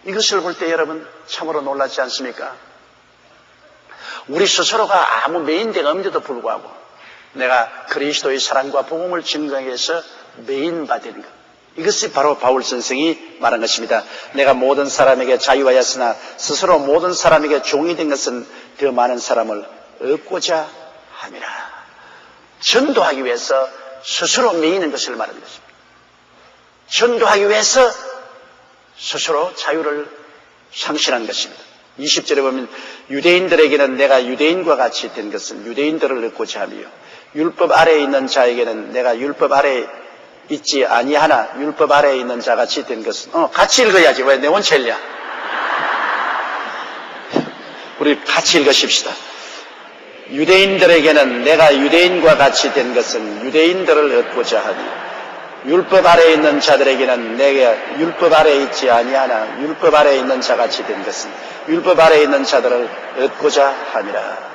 이것을 볼 때 여러분 참으로 놀라지 않습니까? 우리 스스로가 아무 메인대가 없는데도 불구하고 내가 그리스도의 사랑과 복음을 증거하기 위해서 메인받는 것. 이것이 바로 바울 선생이 말한 것입니다. 내가 모든 사람에게 자유하였으나 스스로 모든 사람에게 종이 된 것은 더 많은 사람을 얻고자 함이라. 전도하기 위해서 스스로 매이는 것을 말하는 것입니다. 전도하기 위해서 스스로 자유를 상실한 것입니다. 20절에 보면 유대인들에게는 내가 유대인과 같이 된 것은 유대인들을 얻고자 하며 율법 아래에 있는 자에게는 내가 율법 아래에 있지 아니하나 율법 아래에 있는 자같이 된 것은 같이 읽어야지. 왜 내 원체 읽냐? 우리 같이 읽으십시다. 유대인들에게는 내가 유대인과 같이 된 것은 유대인들을 얻고자 하니 율법 아래에 있는 자들에게는 내가 율법 아래에 있지 아니하나 율법 아래에 있는 자같이 된 것은 율법 아래에 있는 자들을 얻고자 함이라.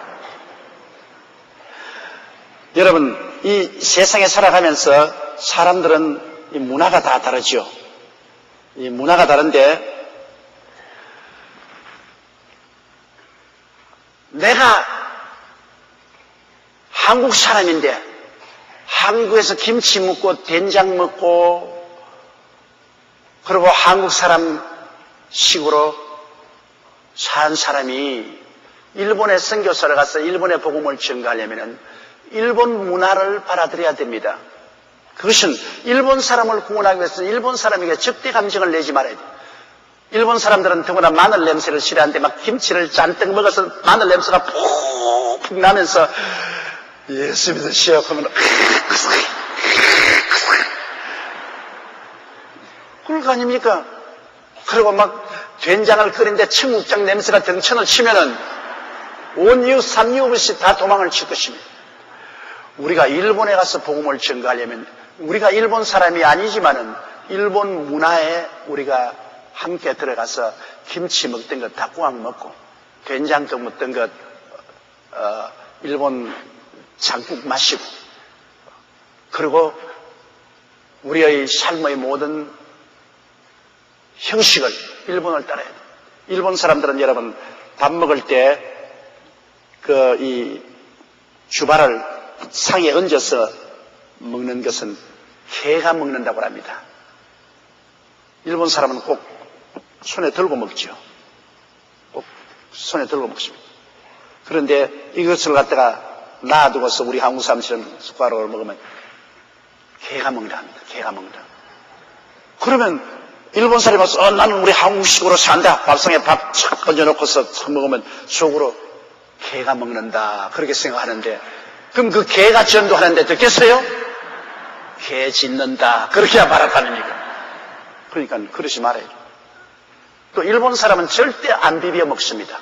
여러분, 이 세상에 살아가면서 사람들은 이 문화가 다 다르죠. 이 문화가 다른데 내가 한국 사람인데 한국에서 김치 먹고 된장 먹고 그리고 한국 사람 식으로 산 사람이 일본에 선교사를 가서 일본의 복음을 전가하려면 일본 문화를 받아들여야 됩니다. 그것은 일본 사람을 구원하기 위해서는 일본 사람에게 적대 감정을 내지 말아야 돼요. 일본 사람들은 더구나 마늘 냄새를 싫어하는데 막 김치를 잔뜩 먹어서 마늘 냄새가 푹푹 나면서 예수 믿으시오 하면 그럴 거 아닙니까? 그리고 막 된장을 끓이는데 청국장 냄새가 등천을 치면은 온 이유 삼류 없이 다 도망을 칠 것입니다. 우리가 일본에 가서 복음을 전가하려면 우리가 일본 사람이 아니지만은 일본 문화에 우리가 함께 들어가서 김치 먹던 것 닭고왕 먹고 된장국 먹던 것 일본 장국 마시고 그리고 우리의 삶의 모든 형식을 일본을 따라야 돼요. 일본 사람들은 여러분 밥 먹을 때 이 주발을 상에 얹어서 먹는 것은 개가 먹는다고 합니다. 일본 사람은 꼭 손에 들고 먹죠. 꼭 손에 들고 먹습니다. 그런데 이것을 갖다가 놔두고서 우리 한국 사람처럼 숟가락으로 먹으면 개가 먹는다 합니다. 개가 먹는다. 그러면 일본 사람이 와서 나는 우리 한국식으로 산다. 밥상에 밥 착 얹어놓고서 먹으면 속으로 개가 먹는다. 그렇게 생각하는데 그럼 그 개가 전도하는데 듣겠어요? 개 짖는다. 그렇게 말할 거 아닙니까? 그러니까 그러지 말아요. 또 일본 사람은 절대 안 비벼 먹습니다.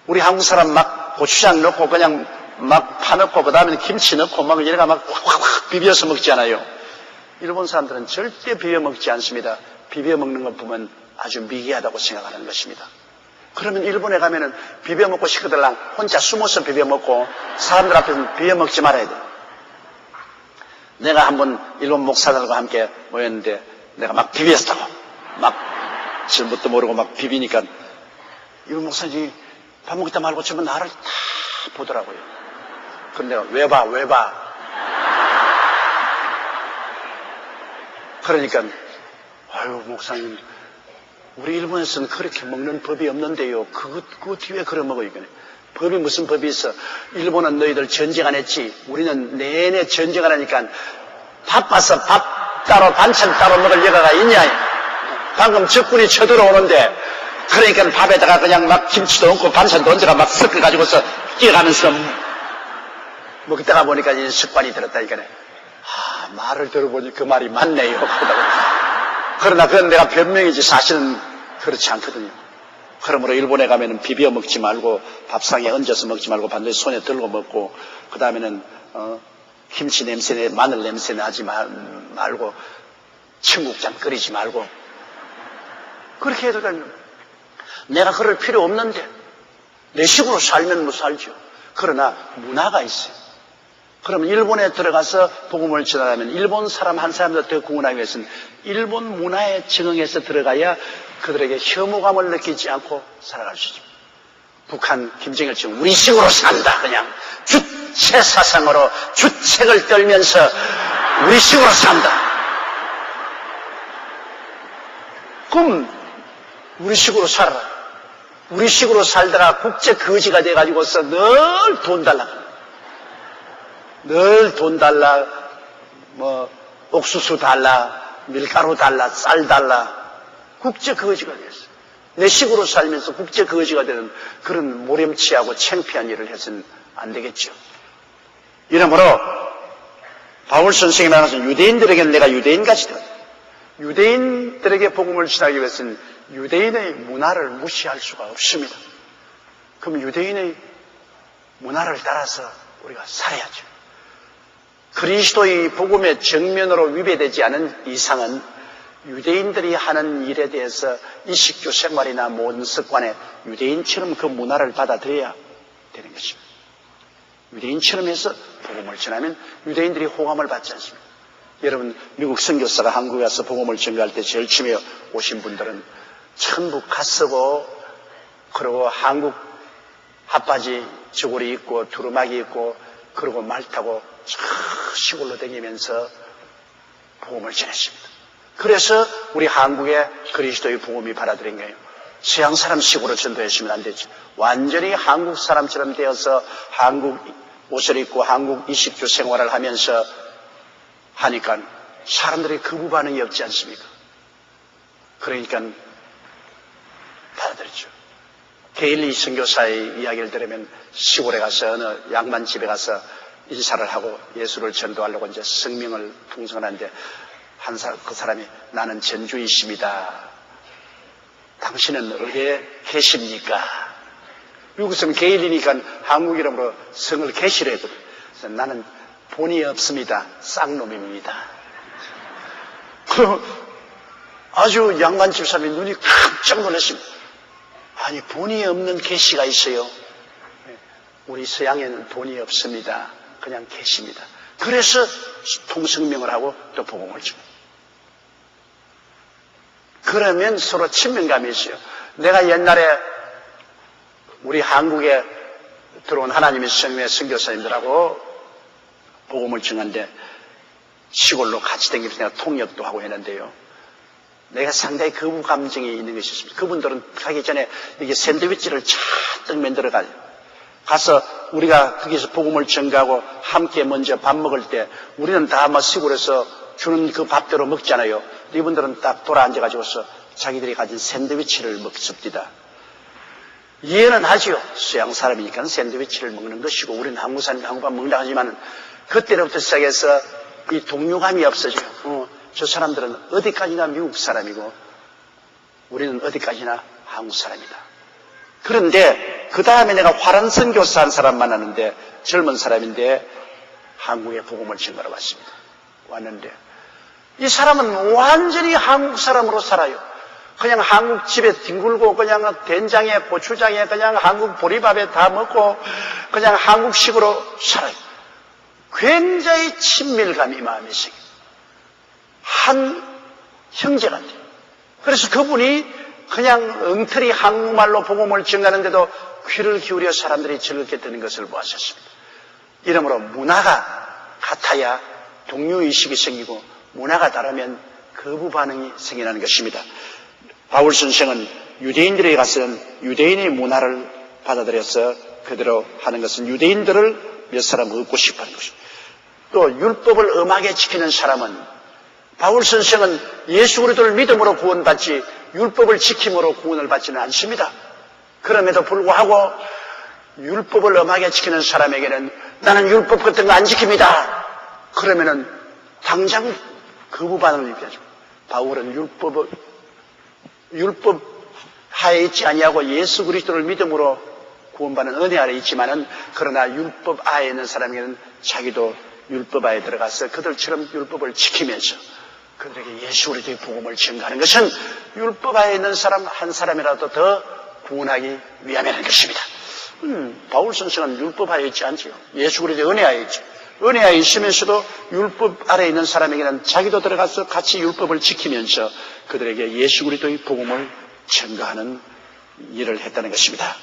우리 한국 사람 막 고추장 넣고 그냥 막 파 넣고 그 다음에 김치 넣고 막 이래가 막 확확 비벼서 먹잖아요. 일본 사람들은 절대 비벼 먹지 않습니다. 비벼 먹는 것 보면 아주 미개하다고 생각하는 것입니다. 그러면 일본에 가면은 비벼 먹고 식구들랑 혼자 숨어서 비벼 먹고 사람들 앞에서 비벼 먹지 말아야 돼. 내가 한번 일본 목사들과 함께 모였는데 내가 막 비볐다고 막 전부터 모르고 막 비비니까 일본 목사님이 밥 먹다 말고 전부 나를 다 보더라고요. 그런데 내가 왜 봐? 그러니까 아유 목사님 우리 일본에서는 그렇게 먹는 법이 없는데요. 그거 뒤에 그래 먹어요. 법이 무슨 법이 있어? 일본은 너희들 전쟁 안 했지. 우리는 내내 전쟁 안 하니까 바빠서 밥 따로 반찬 따로 먹을 여가가 있냐? 방금 적군이 쳐들어오는데 그러니까 밥에다가 그냥 막 김치도 얹고 반찬도 얹어가 막 섞어가지고서 뛰어가면서 먹다가 보니까 이제 습관이 들었다니까. 말을 들어보니 그 말이 맞네요. 그러나 그건 내가 변명이지 사실은 그렇지 않거든요. 그러므로 일본에 가면은 비벼 먹지 말고 밥상에 얹어서 먹지 말고 반드시 손에 들고 먹고 그 다음에는 김치 냄새, 마늘 냄새 나지 말고 청국장 끓이지 말고 그렇게 해야 되거든요. 내가 그럴 필요 없는데 내 식으로 살면 뭐 살죠. 그러나 문화가 있어요. 그러면 일본에 들어가서 복음을 전하려면 일본 사람 한 사람도 더 구원하기 위해서는 일본 문화에 적응해서 들어가야 그들에게 혐오감을 느끼지 않고 살아갈 수 있습니다. 북한 김정일 지금 우리식으로 산다. 그냥 주체 사상으로 주책을 떨면서 우리식으로 산다. 그럼 우리식으로 살아라. 우리식으로 살다가 국제 거지가 돼가지고서 늘 돈 달라. 늘 돈 달라, 옥수수 달라, 밀가루 달라, 쌀 달라. 국제 거지가 됐어. 내 식으로 살면서 국제 거지가 되는 그런 모렴치하고 창피한 일을 해서는 안 되겠죠. 이러므로 바울 선생이 말하면서 유대인들에게는 내가 유대인같이 되었다. 유대인들에게 복음을 전하기 위해서는 유대인의 문화를 무시할 수가 없습니다. 그럼 유대인의 문화를 따라서 우리가 살아야죠. 그리스도의 복음의 정면으로 위배되지 않은 이상은 유대인들이 하는 일에 대해서 이식주 생활이나 모든 습관에 유대인처럼 그 문화를 받아들여야 되는 것입니다. 유대인처럼 해서 복음을 전하면 유대인들이 호감을 받지 않습니다. 여러분, 미국 선교사가 한국에 와서 복음을 전가할 때 제일 처음에 오신 분들은 천국 갓쓰고 그리고 한국 핫바지 저고리 입고 두루마기 입고 그리고 말 타고 저 시골로 다니면서 복음을 전했습니다. 그래서 우리 한국에 그리스도의 복음이 받아들인 거예요. 서양 사람식으로 전도했으면 안 되지. 완전히 한국 사람처럼 되어서 한국 옷을 입고 한국 20주 생활을 하면서 하니까 사람들이 거부 반응이 없지 않습니까? 그러니까 받아들였죠. 게일리 선교사의 이야기를 들으면 시골에 가서 어느 양반 집에 가서 인사를 하고 예수를 전도하려고 이제 성명을 풍성하는데 그 사람이 나는 전주이십니다. 당신은 어디에 계십니까? 미국에서는 게일리니까 한국 이름으로 성을 게시를 해거든. 그래서 나는 본이 없습니다. 쌍놈입니다. 아주 양반집 사람이 눈이 깜짝 놀랐습니다. 아니 본이 없는 계시가 있어요. 우리 서양에는 본이 없습니다. 그냥 계십니다. 그래서 통성명을 하고 또 복음을 줍니다. 그러면 서로 친밀감이 있어요. 내가 옛날에 우리 한국에 들어온 하나님의 성령의 선교사님들하고 복음을 전하는데 시골로 같이 다니면서 내가 통역도 하고 했는데요. 내가 상당히 거부 감정이 있는 것이 있습니다. 그분들은 가기 전에 이게 샌드위치를 잔뜩 만들어 가요. 가서 우리가 거기서 복음을 전가하고 함께 먼저 밥 먹을 때 우리는 다 시골에서 주는 그 밥대로 먹잖아요. 이분들은 딱 돌아 앉아가지고서 자기들이 가진 샌드위치를 먹습니다. 이해는 하지요. 서양 사람이니까 샌드위치를 먹는 것이고 우리는 한국 사람이 한국밥 먹는다 하지만 그때부터 시작해서 이 동료감이 없어져요. 저 사람들은 어디까지나 미국 사람이고 우리는 어디까지나 한국 사람이다. 그런데 그 다음에 내가 화란 선교사 한 사람 만났는데 젊은 사람인데 한국에 복음을 전하러 왔습니다. 왔는데 이 사람은 완전히 한국 사람으로 살아요. 그냥 한국 집에 뒹굴고 그냥 된장에 고추장에 그냥 한국 보리밥에 다 먹고 그냥 한국식으로 살아요. 굉장히 친밀감이 마음에 생겨요. 한 형제 같아요. 그래서 그분이 그냥 엉터리 한국말로 복음을 전하는데도 귀를 기울여 사람들이 즐겁게 듣는 것을 보았었습니다. 이러므로 문화가 같아야 동료의식이 생기고 문화가 다르면 거부 반응이 생겨나는 것입니다. 바울 선생은 유대인들에게 가서는 유대인의 문화를 받아들여서 그대로 하는 것은 유대인들을 몇 사람 얻고 싶어 하는 것입니다. 또 율법을 엄하게 지키는 사람은 바울 선생은 예수 그리스도를 믿음으로 구원받지 율법을 지킴으로 구원을 받지는 않습니다. 그럼에도 불구하고 율법을 엄하게 지키는 사람에게는 나는 율법 같은 거 안 지킵니다. 그러면은 당장 거부 반응을 일으켜죠. 바울은 율법 하에 있지 아니하고 예수 그리스도를 믿음으로 구원받는 은혜 아래 있지만은 그러나 율법 하에 있는 사람에게는 자기도 율법 하에 들어가서 그들처럼 율법을 지키면서 그들에게 예수 그리스도의 복음을 전가하는 것은 율법 하에 있는 사람 한 사람이라도 더 구원하기 위함이라는 것입니다. 바울 선생은 율법 하에 있지 않지요. 예수 그리스도의 은혜 하에 있죠. 은혜에 있으면서도 율법 아래에 있는 사람에게는 자기도 들어가서 같이 율법을 지키면서 그들에게 예수 그리스도의 복음을 전가하는 일을 했다는 것입니다.